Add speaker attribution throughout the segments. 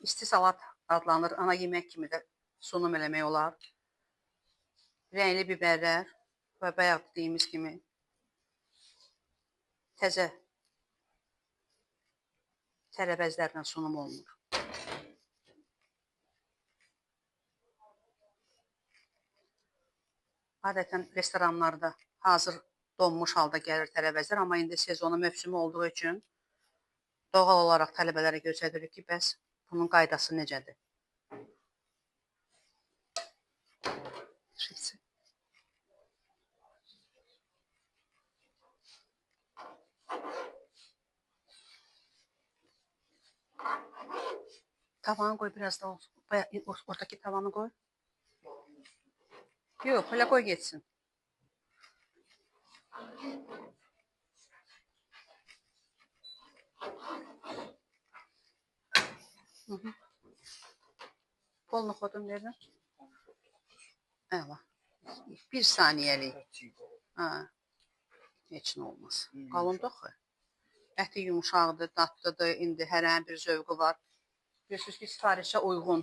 Speaker 1: İsti salat adlanır. Ana yemək kimi də sunum eləmək olar. Rəngli bibərlər və bayaq dediyimiz kimi təzə tərəvəzlərlə sunum olunur. Adətən restoranlarda hazır donmuş halda gəlir tərəvəzlər, amma indi sezonu mövsümü olduğu üçün doğal olaraq tələbələrə göstəririk ki, bəs bunun qaydası necədir? Tavanı qoy biraz da oradakı tavanı qoy. Yox, hələ qoy geçsin. Bol noxudun verin. Əla. 1 saniyəlik. Heç nə olmaz. Qalındır axı. Əti yumuşaqdır, dadlıdır. İndi hərənin bir zövqü var. Bilirsiniz ki, sifarişə uyğun,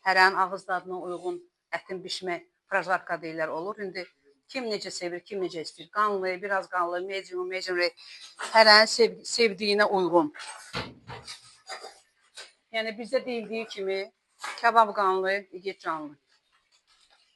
Speaker 1: hərənin ağız dadına uyğun ətin bişmək projarka deyirlər olur. İndi kim necə sevir, kim necə istəyir. Qanlı, biraz qanlı, medium rare. Hərənin sevdiyinə uyğun. Yəni bizdə deyildiyi kimi kebab qanlı, igid canlı.